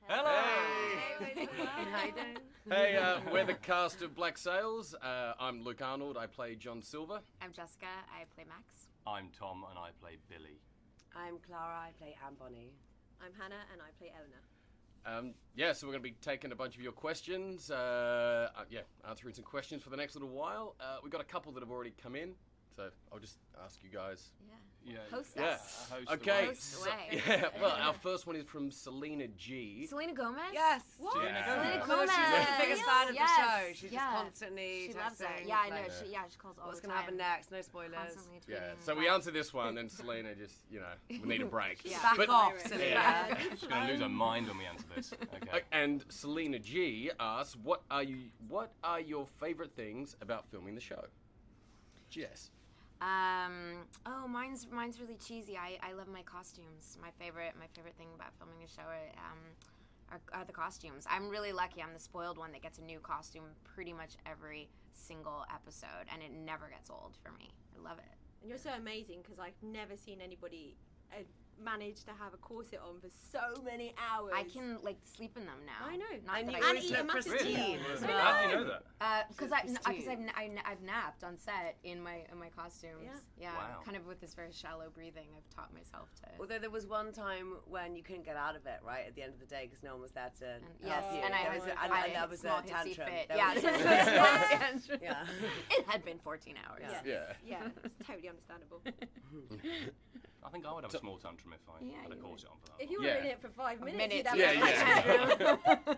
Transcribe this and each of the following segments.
Hello. Hey. How you doing? Hey, we're the cast of Black Sails. I'm Luke Arnold. I play John Silver. I'm Jessica. I play Max. I'm Tom, and I play Billy. I'm Clara. I play Anne Bonny. I'm Hannah, and I play Eleanor. So we're going to be taking a bunch of your questions. Answering some questions for the next little while. We've got a couple that have already come in, so I'll just ask you guys. Yeah. Host Yeah. us. Host Okay. Host away. Well, our first one is from Selena G. Selena Gomez? Yes. What? Yeah. Selena Oh, Gomez. she's the biggest fan of Yes. the show. She's Yeah. just constantly She loves it. texting, Yeah, I know. like, She calls all what's the going time. to happen next? No spoilers. Constantly tweeting. Yeah, so we answer this one, then Selena just, we need a break. Yeah. Back But- off, Yeah. Selena. Yeah. She's going to lose her mind when we answer this. Okay. And Selena G asks, what are your favorite things about filming the show? Jess. Mine's really cheesy. I love my costumes. My favorite thing about filming the show are the costumes. I'm really lucky. I'm the spoiled one that gets a new costume pretty much every single episode, and it never gets old for me. I love it. And you're so amazing because I've never seen anybody manage to have a corset on for so many hours. I can sleep in them now. I know. Not And that you I always used eat to. a look massive pristine deal. as I well. How do you know that? Because Pristine. I've napped on set in my costumes. Yeah. Wow. Kind of with this very shallow breathing. I've taught myself to. Although there was one time when you couldn't get out of it, right, at the end of the day because no one was there to Yes, help you. and There was that was a small hissy tantrum. fit. There Yeah, was- this was a small tantrum. Yeah. It had been 14 hours. Yeah. Yeah. Yeah, it's totally understandable. I think I would have a small tantrum if I Yeah, had a you corset on for that If you long. were Yeah. in it for 5 minutes, Minutes, you'd have yeah, a yeah.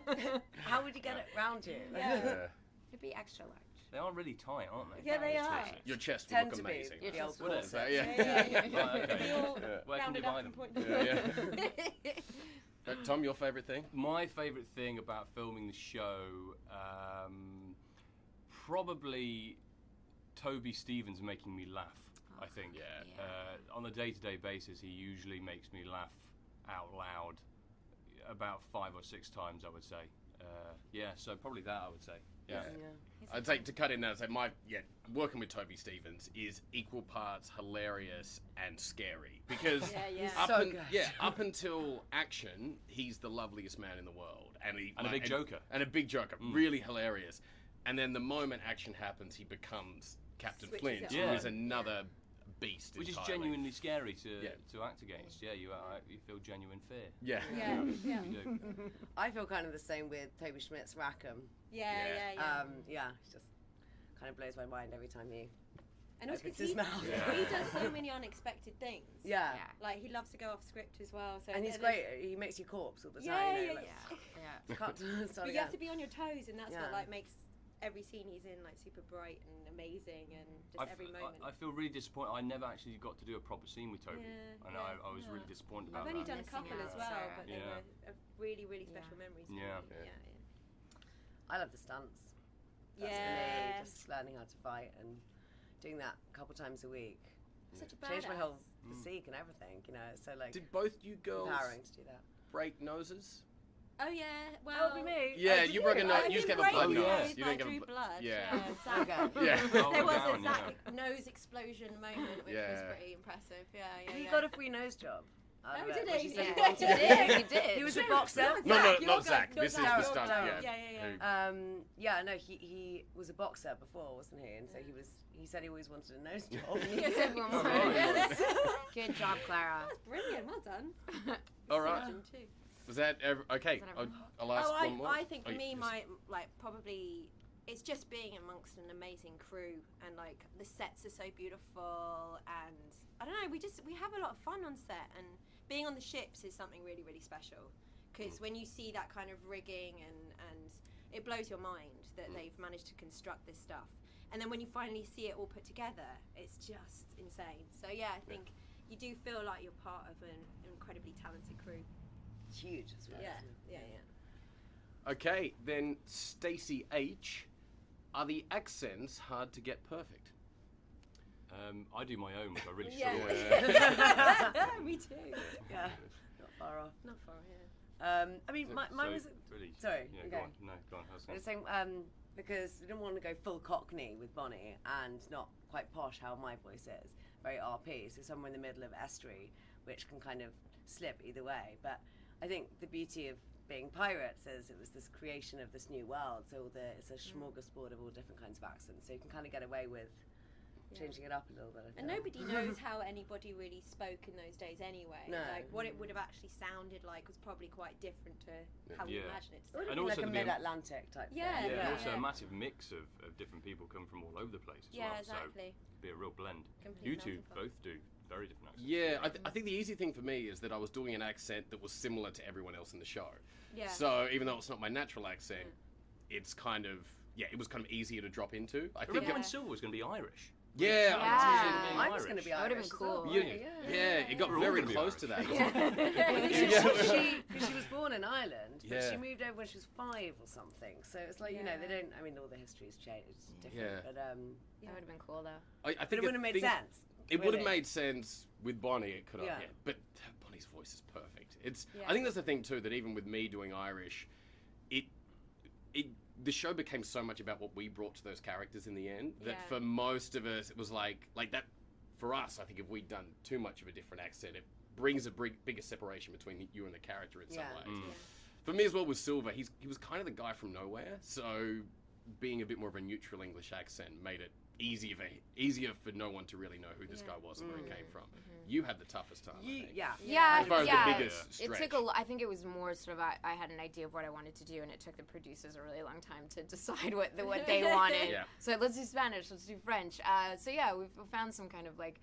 tantrum. How would you get it round you? Yeah. It'd be extra large. They are really tight, aren't they? Yeah, they Very are. tight. Your chest will Tend look to be amazing. Your the old chest will. corset. So, Yeah, yeah, yeah. Right, okay. They all Yeah. Where can you rounded buy up them? and pointed. Yeah. Tom, your favorite thing? My favourite thing about filming the show, probably Toby Stevens making me laugh. I think. Yeah. On a day-to-day basis, he usually makes me laugh out loud about 5 or 6 times, I would say. So probably that, I would say. Yeah. I'd say to cut in there, I'd say working with Toby Stevens is equal parts hilarious and scary because Yeah. So good. up until action, he's the loveliest man in the world, and And a big joker. and a big joker, really hilarious. And then the moment action happens, he becomes Captain Switches Flint, it who on. is another beast. Which is entirely. genuinely scary to Yeah. act against. Yeah, you feel genuine fear. Yeah. Yeah, yeah. You do. I feel kind of the same with Toby Schmidt's Rackham. Yeah. It just kind of blows my mind every time he And also opens 'cause his mouth. he does so many unexpected things. Yeah. Yeah. Like he loves to go off script as well. So And he's there's- great. He makes you corpse all the Yeah, time. yeah, like, Yeah. Can't start But you again. have to be on your toes, and that's Yeah. what makes every scene he's in super bright and amazing, and just every moment. I feel really disappointed. I never actually got to do a proper scene with Toby. Yeah, And yeah. I was really disappointed about I've only that. done a Missing couple out, as well, Sarah. but they Yeah. were really, really special memories. For Yeah. me. Yeah. I love the stunts. That's Yeah. for me, just learning how to fight and doing that a couple times a week. Such a Changed my whole badass. physique and everything, it's so Did both you girls empowering to do that. break noses? Oh yeah, well. me. Yeah, you broke a nose. I You just didn't gave a break blood my nose. nose, You but I didn't give drew a blood. Yeah. Exactly. Yeah. Oh, There was down, a yeah. Zach nose explosion moment, which was Yeah. pretty impressive. Yeah. He yeah. got a free nose job. out Oh, of it, did which he? said Yeah. he wanted He to did. do. He did. He was a boxer. No, Zach, not you're Zach. good. This is Not the Zach, stunt. you're Yeah. good. No, he was a boxer before, wasn't he? And so he said he always wanted a nose job. Yes, everyone was Oh, yes. Good job, Clara. That's brilliant. Well done. All right. Surgeon too. Was that okay? Was that I'll, everyone? I'll ask Oh, one more. I think Oh, for me, yes. my probably it's just being amongst an amazing crew, and the sets are so beautiful, and I don't know, we have a lot of fun on set, and being on the ships is something really, really special, because when you see that kind of rigging and it blows your mind that they've managed to construct this stuff, and then when you finally see it all put together, it's just insane. So yeah, I think you do feel like you're part of an incredibly talented crew. It's huge as well. Yeah, isn't it? yeah. Okay, then Stacey H. Are the accents hard to get perfect? I do my own, which I really Yeah. struggle with. Yeah. Me too. Yeah, not far off. Not far, yeah. I mean, mine So, was. really. Sorry, Yeah, okay. go on. No, go on. I was I was gonna- saying, because I didn't want to go full Cockney with Bonnie and not quite posh how my voice is, very RP, so somewhere in the middle of estuary, which can kind of slip either way. But I think the beauty of being pirates is it was this creation of this new world. So it's a smorgasbord of all different kinds of accents. So you can kind of get away with changing it up a little bit. I And feel. nobody knows how anybody really spoke in those days anyway. No. Like what it would have actually sounded like was probably quite different to how we Yeah. imagine it to It would sound. have And been also like a to be a- mid-Atlantic type Yeah, thing. Yeah, and also yeah. a massive mix of different people come from all over the place as Yeah, well. exactly. So it'd be a real blend. Complete You two melting pot. both do very different accents. Yeah, I think the easy thing for me is that I was doing an accent that was similar to everyone else in the show. Yeah. So even though it's not my natural accent, it's kind of it was kind of easier to drop into. I think. Remember Yeah. when Silver was going to be Irish? Yeah, Yeah. I was going to be That Irish. would've been as well. cool. yeah, it got We're all very gonna be close to Irish. that. Because she was born in Ireland, but Yeah. she moved over when she was 5 or something. So it's like, you know, they don't, I mean, all the history's changed, it's different. Yeah. But, That would have been cool though. I but think it wouldn't have made thing- sense. It would have really. made sense with Bonnie. It could have, Yeah. but Bonnie's voice is perfect. It's. Yeah. I think that's the thing too. That even with me doing Irish, the show became so much about what we brought to those characters in the end. That Yeah. for most of us, it was like that. For us, I think if we'd done too much of a different accent, it brings a bigger separation between you and the character in some Yeah. ways. Mm. For me as well with Silver, he was kind of the guy from nowhere. So being a bit more of a neutral English accent made it easier for no one to really know who this guy was and where he came from. You had the toughest time. I think. Yeah. Yeah, As far as the yeah. biggest It took stretch. I think it was more sort of I had an idea of what I wanted to do, and it took the producers a really long time to decide what they wanted. Yeah. So let's do Spanish, let's do French. So yeah, we've found some kind of like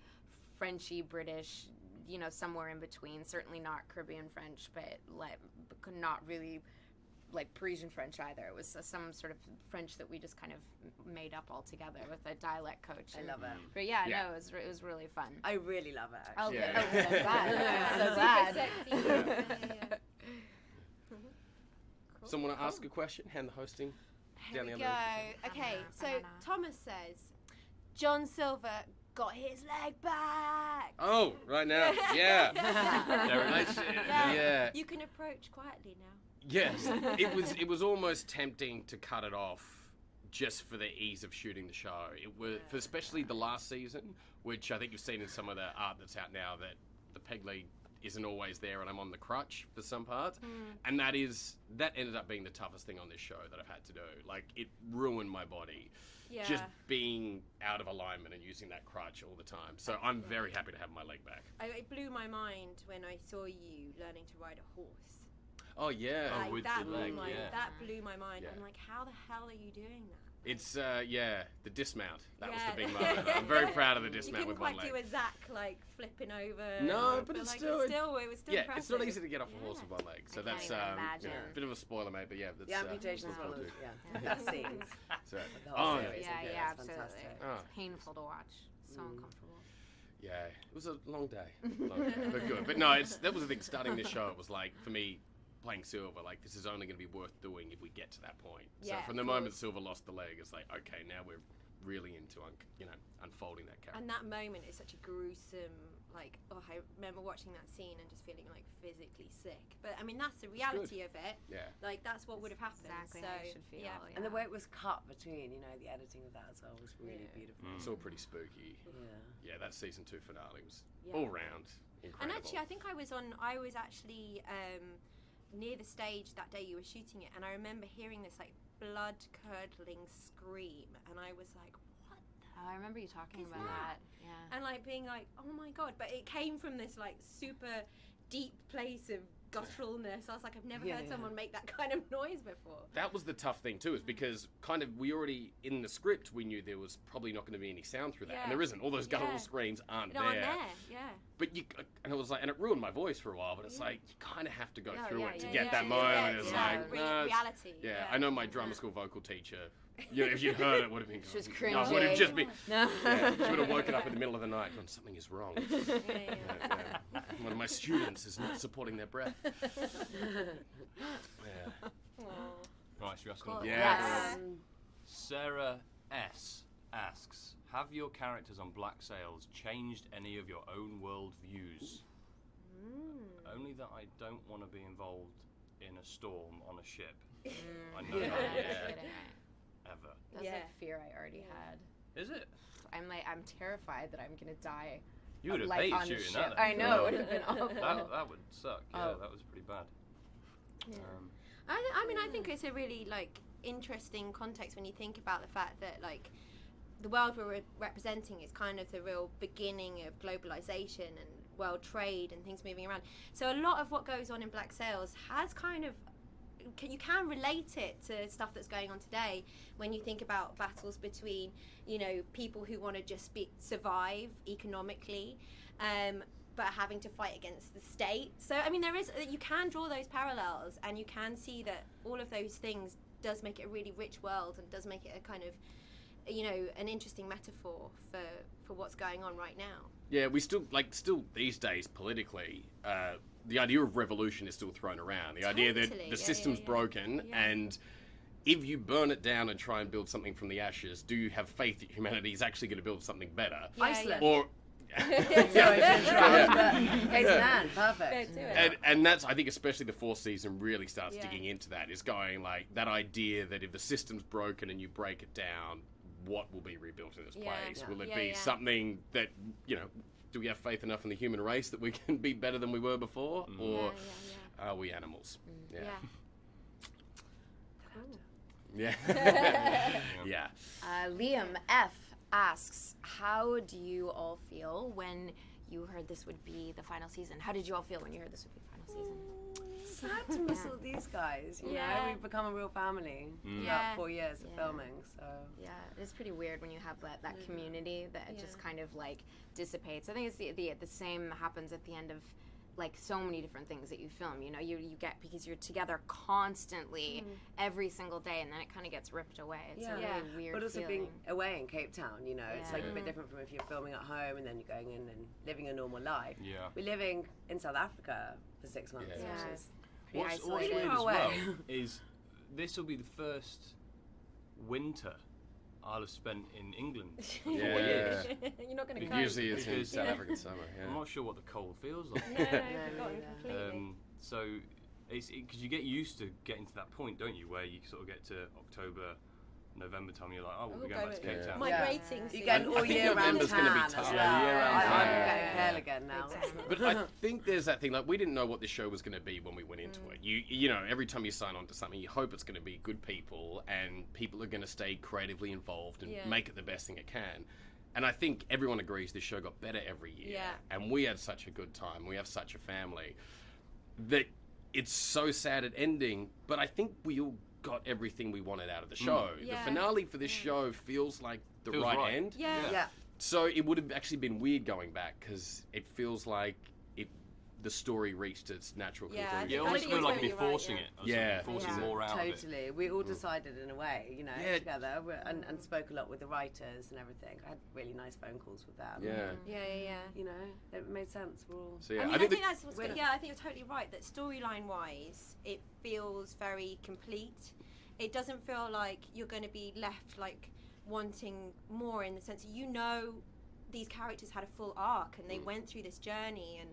Frenchy British, you know, somewhere in between. Certainly not Caribbean French, but not really like Parisian French either. It was some sort of French that we just kind of made up all together with a dialect coach. I love it. But yeah, Yeah. no, it was really fun. I really love it, Oh, actually. good. Yeah. Oh, so glad. So Super glad. sexy. Yeah. Cool. Someone want to ask a question? Hand the hosting. Here down we the go. other- Okay, so Banana. Thomas says, John Silver got his leg back. Oh, right now. Yeah. There it Nice. is. Yeah. You can approach quietly now. Yes. It was almost tempting to cut it off just for the ease of shooting the show. It was for especially the last season, which I think you've seen in some of the art that's out now, that the peg leg isn't always there and I'm on the crutch for some parts. And that ended up being the toughest thing on this show that I've had to do. Like, it ruined my body. Yeah. Just being out of alignment and using that crutch all the time. So I'm very happy to have my leg back. It blew my mind when I saw you learning to ride a horse. Oh yeah. Oh, Like, with that the blew leg, my, yeah. that blew my mind. Yeah. I'm like, how the hell are you doing that? It's the dismount. That was the Yeah. big moment. I'm very proud of the You dismount couldn't with one quite leg. do a Zach like flipping over. No, but it's like, still- it was still Yeah, impressive. it's not easy to get off a horse Yeah. with one leg. So I can't that's even you know, imagine. a bit of a spoiler, mate. But yeah, that's The amputation's that's what one we'll of do. the best scenes. So, The whole oh, series. Yeah, It's yeah, absolutely. fantastic. Oh. It's painful to watch. So uncomfortable. yeah, it was a long day, but good. But no, that was the thing. Starting this show, it was like for me playing Silver. Like, this is only going to be worth doing if we get to that point. Yeah, so from the of moment course. Silver lost the leg, it's like, okay, now we're really into unfolding that character. And that moment is such a gruesome, like, I remember watching that scene and just feeling like physically sick. But I mean, that's the reality of it. Yeah. Like, that's what would have happened. Exactly so, how you should feel. yeah. Yeah. And the way it was cut between, you know, the editing of that as well was really beautiful. It's all pretty spooky. Yeah. Yeah, that season 2 finale was Yeah. all round incredible. And actually, I think I was actually near the stage that day you were shooting it, and I remember hearing this like blood curdling scream, and I was like, what the? Oh, I remember you talking Is about that- that. Yeah. And like being like, oh my god, but it came from this like super deep place of gutturalness. I was like, I've never Yeah, heard yeah. someone make that kind of noise before. That was the tough thing too, is because kind of we already in the script we knew there was probably not going to be any sound through that, Yeah. and there isn't. All those guttural Yeah. screams aren't No, I'm there. there, yeah. But and it was like, and it ruined my voice for a while. But it's like you kind of have to go No, through yeah, it to yeah, get yeah, that yeah, moment. yeah, It's yeah. like, no, it's- reality. yeah, I know my drama school vocal teacher. You know, if you'd heard it, would have been. She was I would have just been. No. Yeah, she would have woken up in the middle of the night going, something is wrong. Yeah, yeah. Yeah. One of my students is not supporting their breath. Yeah. Right, should we ask Cool. another Yeah. Yes. Sarah S. asks, have your characters on Black Sails changed any of your own world views? Only that I don't want to be involved in a storm on a ship. I know Yeah. that, You're yeah, kidding, right? ever. That's Yeah. a fear I already had. Is it? I'm terrified that I'm gonna die. You would have like hated on the shooting ship. that. I know, No. it would have been awful. That would suck. Yeah, Oh. that was pretty bad. I think it's a really like interesting context when you think about the fact that like the world we're representing is kind of the real beginning of globalization and world trade and things moving around. So a lot of what goes on in Black Sails has kind of, you can relate it to stuff that's going on today when you think about battles between, you know, people who want to just survive economically, but having to fight against the state. So I mean, you can draw those parallels, and you can see that all of those things does make it a really rich world, and does make it a kind of, you know, an interesting metaphor for what's going on right now. Yeah, we still these days politically, the idea of revolution is still thrown around. The idea that the system's broken, and if you burn it down and try and build something from the ashes, do you have faith that humanity is actually going to build something better? Iceland. Or Sorry to interrupt, but Case in hand, perfect. and that's, I think, especially the fourth season really starts digging into that. Is going like that idea that if the system's broken and you break it down, what will be rebuilt in its place? Will it be something that, you know, do we have faith enough in the human race that we can be better than we were before, or are we animals? Yeah. Yeah. Liam F asks, how do you all feel when you heard this would be the final season? How did you all feel when you heard this would be the final season? Sad to miss all these guys. You know, we've become a real family. About 4 years of filming, so yeah, it's pretty weird when you have that community that just kind of like dissipates. I think it's the same happens at the end of like so many different things that you film. You know, you get, because you're together constantly every single day, and then it kind of gets ripped away. It's a really weird but also feeling. being away in Cape Town, you know, it's like a bit different from if you're filming at home and then you're going in and living a normal life. We're living in South Africa for 6 months, which is What's pretty weird far as away. well is this will be the first winter I'll have spent in England for 4 years. You're not going to It cope. usually it's in South African summer. I'm not sure what the cold feels like. No, forgotten completely. So it's because you get used to getting to that point, don't you, where you sort of get to October, November time, you're like, oh, we're going back to Cape Town. Migrating. You get an all year round November's gonna be tan tough. as Yeah, well. year-round I'm tan. getting pale again now. But I think there's that thing, like, we didn't know what this show was going to be when we went into it. You know, every time you sign on to something, you hope it's going to be good people, and people are going to stay creatively involved and make it the best thing it can. And I think everyone agrees this show got better every year. And we had such a good time. We have such a family that it's so sad at ending, but I think we all got everything we wanted out of the show. The finale for this show feels like the right end. Yeah. So it would have actually been weird going back, because it feels like the story reached its natural conclusion. You I almost think feel you're like you're totally right, forcing it. Or something, forcing more out of it. Totally. We all decided in a way, you know, together, and spoke a lot with the writers and everything. I had really nice phone calls with them. Yeah. You know, it made sense. We're all. So, yeah, I think I think you're totally right that storyline-wise, it feels very complete. It doesn't feel like you're going to be left like wanting more, in the sense that, you know, these characters had a full arc and they went through this journey, and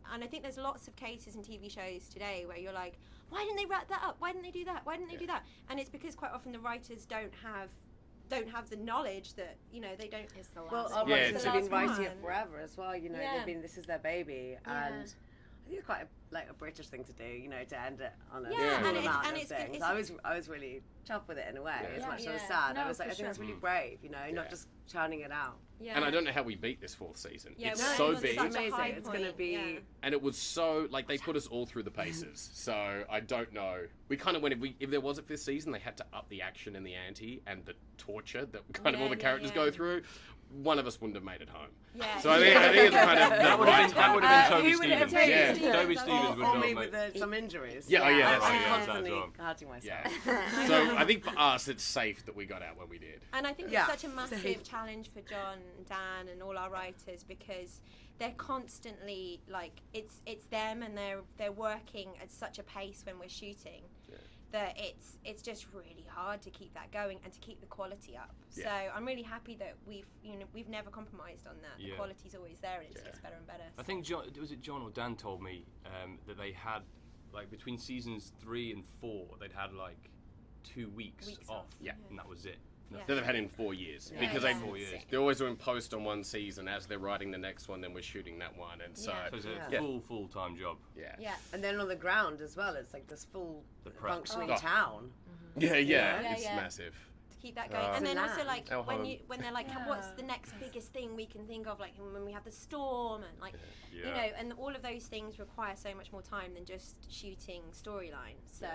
I think there's lots of cases in TV shows today where you're like, why didn't they wrap that up? Why didn't they do that? Why didn't they do that? And it's because quite often the writers don't have the knowledge that, you know, they don't. It's the last Well, our one. writers the have been last writing it one. forever as well. You know, this is their baby, and I think it's quite a British thing to do. You know, to end it on a small amount of things. I was really chuffed with it in a way. As much as I was sad, I was like, I think that's really brave. You know, not just churning it out. Yeah. And I don't know how we beat this fourth season. It's we're so on big. such a Amazing. high It's going to point, be. And it was so, like, they put us all through the paces. So I don't know. We kind of went, if there was a fifth season, they had to up the action and the ante and the torture that kind of all the characters go through. One of us wouldn't have made it home. Yeah. So I think it's kind of That would have been Toby who would it have Stevens. taken? Yeah. Toby Stevens would Or not me make with some injuries. Yeah, I'm that's constantly right. hurting myself. Yeah. So I think for us, it's safe that we got out when we did. And I think Yeah. it's such a massive Safe. challenge for John, Dan, and all our writers, because they're constantly like, it's them, and they're working at such a pace when we're shooting that it's just really hard to keep that going and to keep the quality up. So I'm really happy that we've never compromised on that. The quality's always there, and it just gets better and better. I think John or Dan told me that they had, like, between seasons 3 and 4, they'd had like 2 weeks off. Yeah. And that was it. that they've had in 4 years because they're always doing post on one season as they're writing the next one, then we're shooting that one, and so it's a full-time job. Yeah. And then on the ground as well, it's like this full functioning town. It's massive. Keep that going, and then also like when they're like, what's the next biggest thing we can think of, like when we have the storm and like you know, and all of those things require so much more time than just shooting storyline. So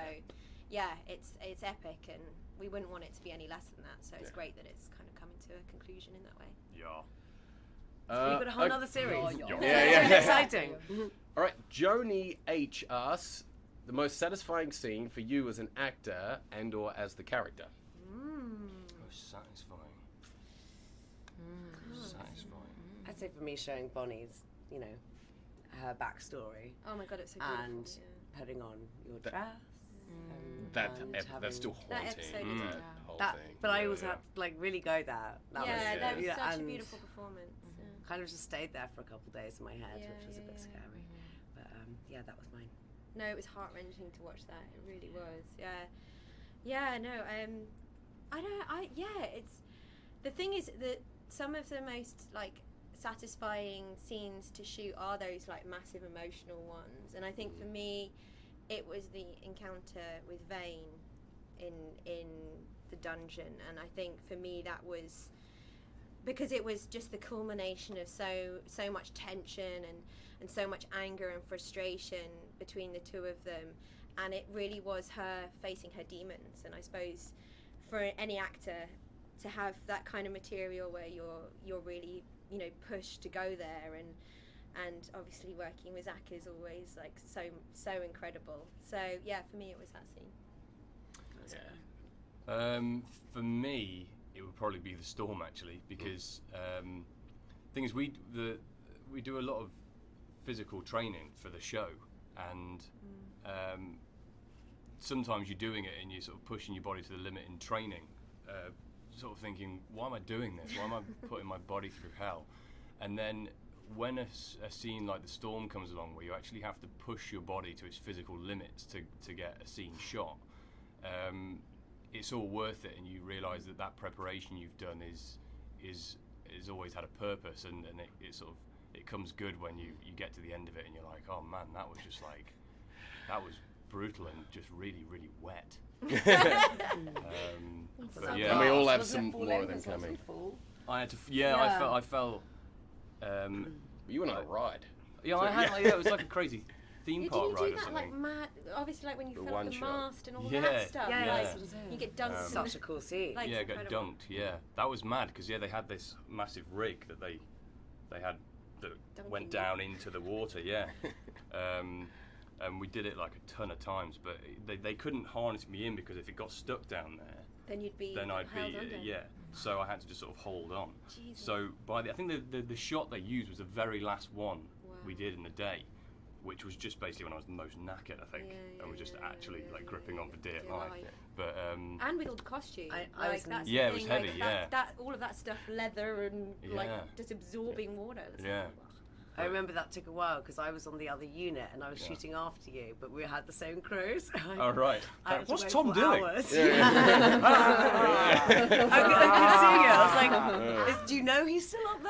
it's epic, and we wouldn't want it to be any less than that. So it's great that it's kind of coming to a conclusion in that way. We've got a whole other series. Exciting. All right, Joni H asks, the most satisfying scene for you as an actor and/or as the character. Most satisfying. I'd say for me, showing Bonnie's, you know, her backstory. Oh my god, it's so beautiful. And putting on your dress. That's still haunting. That whole thing. But I always had to like really go there. That was such a beautiful performance. Kind of just stayed there for a couple of days in my head, which was a bit scary. But that was mine. No, it was heart-wrenching to watch that. It really was. It's the thing is that some of the most like satisfying scenes to shoot are those like massive emotional ones, and I think for me it was the encounter with Vane in the dungeon, and I think for me that was because it was just the culmination of so much tension and so much anger and frustration between the two of them, and it really was her facing her demons. And I suppose for any actor to have that kind of material where you're really, you know, pushed to go there, and obviously working with Zach is always like so incredible. So for me it was that scene. For me it would probably be the storm, actually, because thing is we do a lot of physical training for the show, and sometimes you're doing it and you're sort of pushing your body to the limit in training, sort of thinking, why am I doing this? Why am I putting my body through hell? And then when a scene like the storm comes along, where you actually have to push your body to its physical limits to get a scene shot, it's all worth it, and you realise that preparation you've done is always had a purpose, and it sort of it comes good when you get to the end of it and you're like, oh man, that was just like, that was brutal and just really, really wet. But and we all have some more of them coming. I had to, I felt. You went on a ride. Yeah, I had. It was like a crazy theme park ride or something. Did you do that like mad? Obviously, like when you fell off the mast and all that stuff. You get dunked. Such a cool scene. Like, got dunked. Yeah, that was mad because they had this massive rig that they had that went down into the water. Yeah. And we did it like a ton of times, but they couldn't harness me in, because if it got stuck down there, then I'd be yeah. So I had to just sort of hold on. Jesus. So I think the shot they used was the very last one we did in the day, which was just basically when I was the most knackered, I think, and was just actually like gripping on for dear life. But and with all the costumes, it was heavy. That all of that stuff, leather and like just absorbing water. I remember that took a while because I was on the other unit and I was shooting after you, but we had the same crews. Oh, right. What's Tom doing? I could see you. I was like, do you know he's still up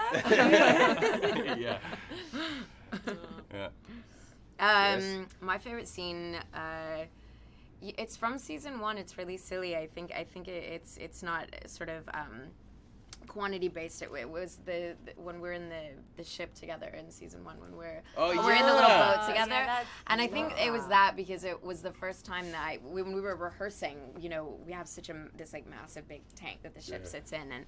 there? My favorite scene, it's from season 1. It's really silly. I think it's not sort of quantity based. It was the when we're in the ship together in season 1, when we're in the little boat together, and I think it was that because it was the first time that when we were rehearsing, you know, we have such this like massive big tank that the ship sits in, and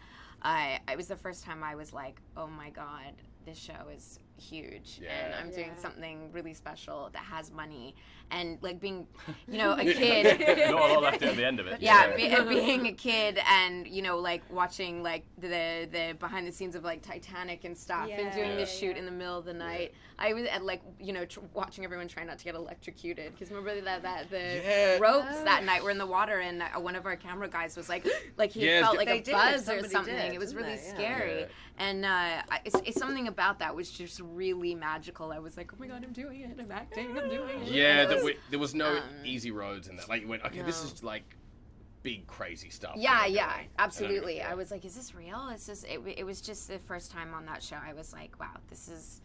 it was the first time I was like, oh my god, this show is huge, and I'm doing something really special that has money, and like being, you know, a kid. Not a lot left at the end of it. Being a kid, and you know, like watching like the behind the scenes of like Titanic and stuff, and doing this shoot in the middle of the night. I was at like, you know, watching everyone try not to get electrocuted, because remember the ropes that night were in the water, and one of our camera guys was like he felt like a buzz or something. It was really scary, and it's something about that was just really magical. I was like, oh my god, I'm doing it, I'm acting, I'm doing it. Yeah, there was no easy roads in that. Like you went, okay, this is like big crazy stuff. Yeah, that yeah, they're doing. absolutely. And I was like, is this real? It's just it was just the first time on that show. I was like, wow, this is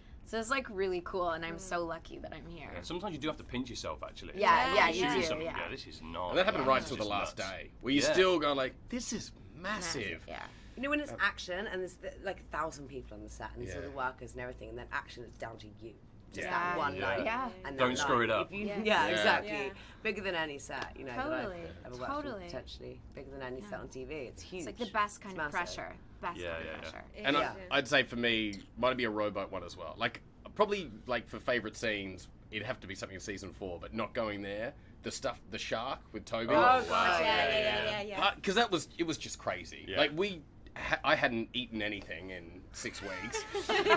like really cool, and I'm so lucky that I'm here. Yeah, sometimes you do have to pinch yourself, actually. Yeah, You're you shooting do. something, Yeah. this is not. And that happened right this till is the last nuts. day, where you Yeah. still go like, this is massive. Yeah. You know when it's action and there's like 1,000 people on the set and there's all Yeah. the workers and everything, and then action is down to you. Just Yeah. that one Yeah. night. Yeah. And Don't that screw night, it up. if you- Yeah. yeah, Yeah. exactly. Yeah. Bigger than any set, you know, Totally. that I've ever worked Totally. with, potentially. Bigger than any set on TV. It's huge. It's like the best kind It's of massive. pressure. Best Yeah, kind yeah, of yeah. pressure. And Yeah. I'd say for me, might be a rowboat one as well. Like, probably like for favourite scenes, it'd have to be something in season 4, but not going there. The shark with Toby. Oh, wow. Yeah. Because it was just crazy. Yeah. Like I hadn't eaten anything in 6 weeks,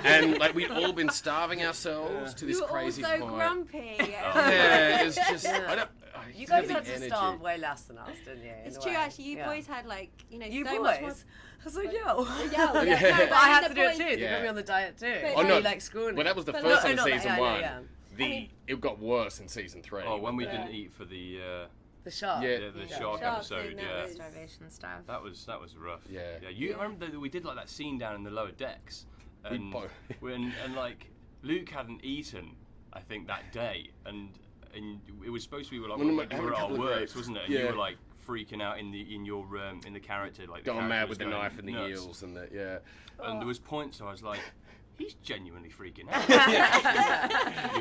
and like we'd all been starving ourselves to this You were all crazy so point. grumpy. Yeah, it's just I don't. You didn't guys have the had to energy. starve way less than us, didn't you? in It's a true, way? actually. You Yeah. boys had like, You so boys? much more. I was like, yo. Yeah. Yeah. But I had the to do it boys- too. They Yeah. put me on the diet too. But Oh no! You like screwing Well, that was the But first no, one no, of yeah, season yeah, 1. yeah. It got worse in season 3. Oh, when we Yeah. didn't eat for the the shark. Yeah. the Yeah. shark Shark episode, thing, that yeah. was- Starvation stuff. That was rough. Yeah. I remember that we did like that scene down in the lower decks, We and both- and like Luke hadn't eaten, I think that day, and it was supposed to be like One of my- when we were at our couple of works, grapes. wasn't it? And Yeah. you were like freaking out in your in the character, like the Going character mad was with the going knife and the nuts. eels and the yeah. And there was points I was like, he's genuinely freaking out.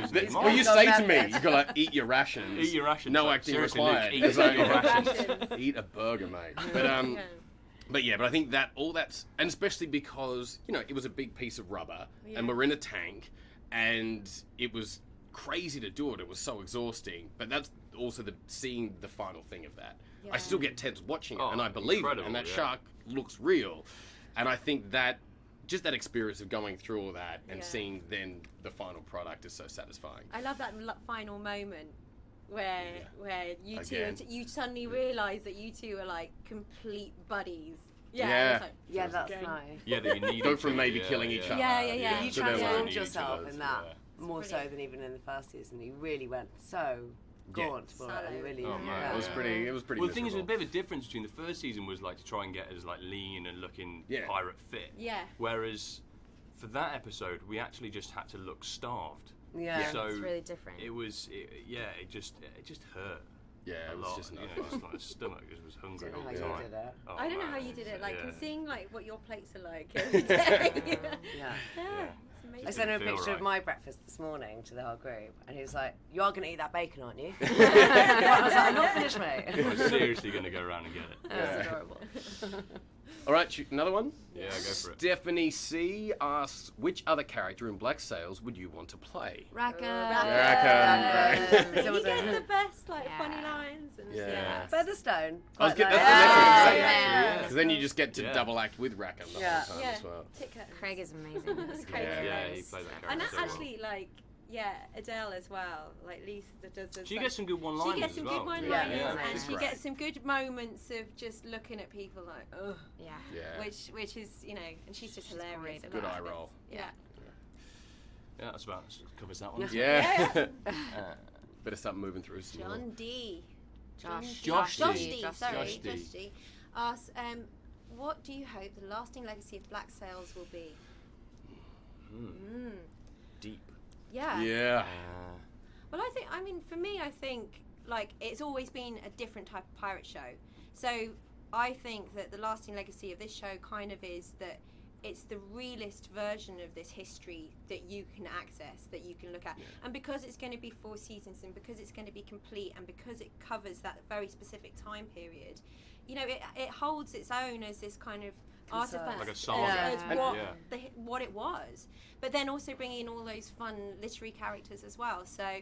Losing his Well, you mind. say to me, you go like, eat your rations. Eat your rations. No Like, acting seriously, required. Luke, It's eat like, your rations. eat a burger, mate. But Yeah. but I think that all that's, and especially because it was a big piece of rubber, and we're in a tank, and it was crazy to do it. It was so exhausting. But that's also seeing the final thing of that. I still get tense watching it, Oh, and I believe it, incredible, and that yeah. shark looks real, and I think that. Just that experience of going through all that and Yeah. seeing then the final product is so satisfying. I love that final moment where you Again. two you suddenly realise that you two are like complete buddies. Yeah. it's like, Yeah, that's Again. nice. Yeah, that you need Go from maybe killing each other. Yeah. You to then, like, transformed need each yourself other, in that yeah. more so brilliant. than even in the first season. You really went so gaunt for it and Sallow. really. Oh, man. It was pretty. It was pretty. Well, the thing is, a miserable. bit of a difference between the first season was like to try and get as like lean and looking Yeah. pirate fit. Yeah. Whereas for that episode, we actually just had to look starved. Yeah. So It's really different. it was, it just hurt Yeah, a it was lot. just You no know, fun. just like the stomach just was hungry I don't all know the how time. you did it. Oh, I don't know man, how you did it. Like, yeah. and seeing like what your plates are like every day. Yeah. Yeah, it's amazing. I sent him a Didn't feel picture of right. my breakfast this morning to the whole group, and he was like, "You are going to eat that bacon, aren't you?" I was like, "I'm not finished, mate." I'm seriously going to go around and get it. That's adorable. All right, another one. Yeah, go for it. Stephanie C asks, which other character in Black Sails would you want to play? Rackham. Rackham. And he gets the best like Yeah. funny lines. And Yeah. Featherstone. I was Quite get, like that's that. the next one to say, Yeah. actually. Because then you just get to Yeah. double act with Rackham the Yeah. whole time Yeah. as well. Tit curtains. Craig is amazing. It's Craig Craig. is Yeah, great. he plays that character And so well. actually, like, Adele as well. Like Lisa does. She like, gets some good one-liners She gets some as well. good one-liners, Yeah. and She's she great. gets some good moments of just looking at people like, ugh. Yeah. Yeah. Which is, and she's just hilarious. great in at Good that eye bit. roll. Yeah. Yeah, that's covers that one. Yeah. Better start moving through some more. John D. Josh. Josh Josh D. D. Josh Sorry, Josh D. Josh D. Asks, what do you hope the lasting legacy of Black Sails will be? Deep. Yeah. Yeah. Well, for me, I think, like, it's always been a different type of pirate show. So I think that the lasting legacy of this show kind of is that it's the realist version of this history that you can access, that you can look at. And because it's going to be 4 seasons, and because it's going to be complete, and because it covers that very specific time period, it holds its own as this kind of artifact, Like a saga. as And- what, Yeah. what it was. But then also bringing in all those fun literary characters as well. So,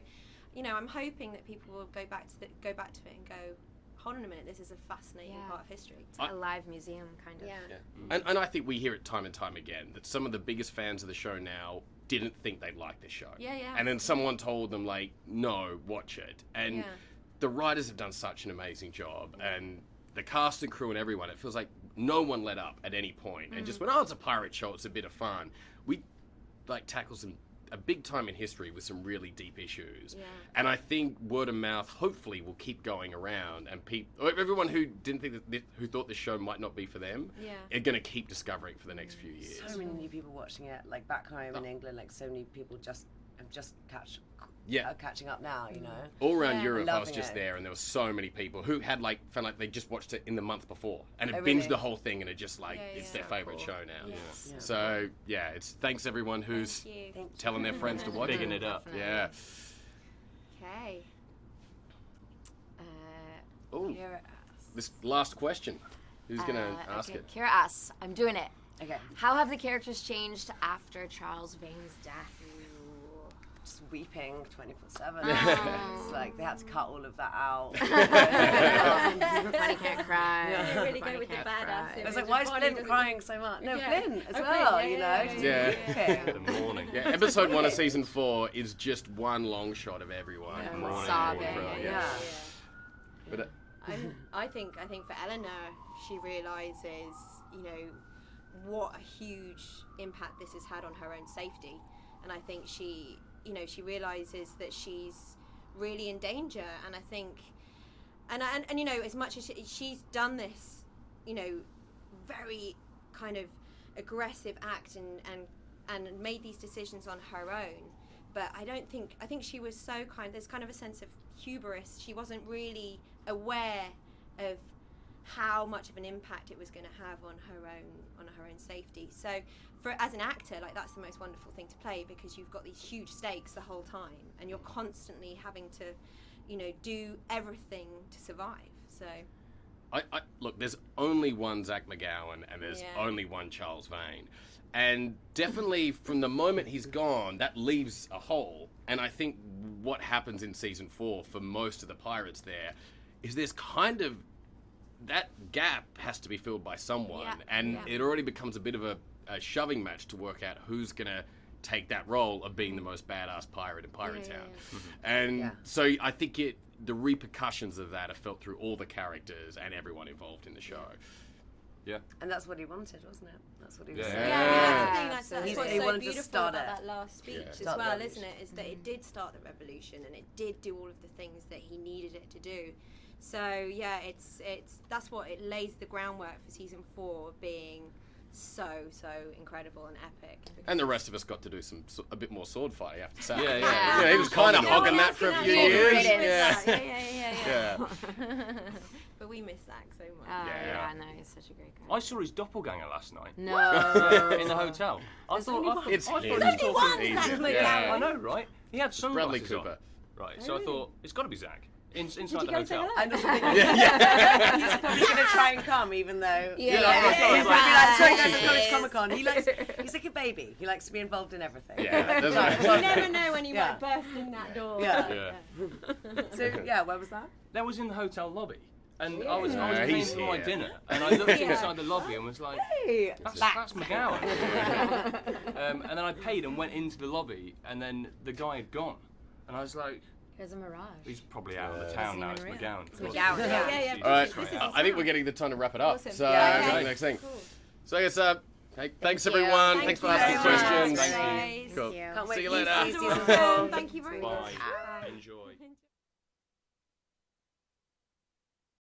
I'm hoping that people will go back to it and go, hold on a minute, this is a fascinating Yeah. part of history. It's like a live museum, kind of. Yeah. And I think we hear it time and time again that some of the biggest fans of the show now didn't think they'd like this show. Yeah, yeah. And then someone told them, like, no, watch it. And Yeah. the writers have done such an amazing job. And the cast and crew and everyone, it feels like no one let up at any point and just went, oh, it's a pirate show, it's a bit of fun. We, like, tackle some a big time in history with some really deep issues. Yeah. And I think word of mouth hopefully will keep going around, and everyone who didn't think who thought this show might not be for them are going to keep discovering it for the next few years. So many new people watching it, like back home in England, like so many people have just catching up now, you know. All around Europe, I was Loving just it. there, and there were so many people who had felt like they just watched it in the month before and had really? binged the whole thing, and it just it's their favorite show now. Yes. Yeah. So it's thanks everyone who's Thank you. telling their friends to watch Bigging it up. Yeah. Okay. Oh, Kira this last question. Who's gonna ask okay, it? Kira asks, I'm doing it. Okay. How have the characters changed after Charles Vane's death? Just weeping 24/7. Oh. It's like they had to cut all of that out. Funny cat cry. Yeah. They really go Funny with the cat badass cry. image. It's like, of why is Bonnie Flint doesn't- crying so much? No, Yeah. Flint as Oh, well, Flint, you know. yeah, just yeah. weeping. The morning. Yeah, episode 1 of season 4 is just one long shot of everyone Yeah. crying. Sobbing. Yeah. But I think for Eleanor, she realizes, you know, what a huge impact this has had on her own safety, and I think she realizes that she's really in danger, and I think, and you know, as much as she's done this, you know, very kind of aggressive act and made these decisions on her own, but I think she was so there's kind of a sense of hubris. She wasn't really aware of how much of an impact it was going to have on her own safety. So as an actor, like, that's the most wonderful thing to play, because you've got these huge stakes the whole time, and you're constantly having to, you know, do everything to survive. So I look, there's only one Zach McGowan and there's only one Charles Vane. And definitely from the moment he's gone, that leaves a hole. And I think what happens in season 4 for most of the pirates there is there's kind of that gap has to be filled by someone. And it already becomes a bit of a shoving match to work out who's going to take that role of being the most badass pirate in Pirate Town. And so I think the repercussions of that are felt through all the characters and everyone involved in the show. Yeah. And that's what he wanted, wasn't it? That's what he was Yeah. saying. that's the thing. That's He what's wanted so to beautiful start about it. that last speech as Start the well, revolution. isn't it? Is that it did start the revolution, and it did do all of the things that he needed it to do. So yeah, it's that's what it lays the groundwork for season 4 being so incredible and epic. And the rest of us got to do a bit more sword fighting, I have to say. Yeah. Yeah, he was kind of hogging that for a few years. Yeah. But we miss Zach so much. I know, he's such a great guy. I saw his doppelganger last night. No. In the hotel. I thought It's he was him. talking one Easy. Zach McGowan. Yeah. I know, right? He had Bradley sunglasses Cooper. on. Right, so I thought it's got to be Zach inside the hotel. And also he's probably going to try and come, even though Yeah. he'll Yeah. be like, sorry guys, Yeah. I'm coming to Comic-Con. He's like a baby. He likes to be involved in everything. Yeah, that's right. You never know when you Yeah. might burst in that door. Yeah. Yeah. So yeah, where was that? That was in the hotel lobby. And I was Yeah, paying he's for my here. dinner, and I looked inside the lobby and was like, Hey. that's McGowan. And then I paid and went into the lobby, and then the guy had gone. And I was like, Here's a mirage. he's probably out of the town now, it's Maria. McGowan. It's McGowan, yeah. All right, This is I think we're getting the time to wrap it up. Awesome. So, Yeah, go to okay. the next thing. Cool. So I guess, hey, thanks you. everyone. Thank Thanks for you asking very much. questions. Thank you. Cool. Thank you. Can't wait See you to later. see season Awesome. 4. Thank you very much. Bye. Enjoy.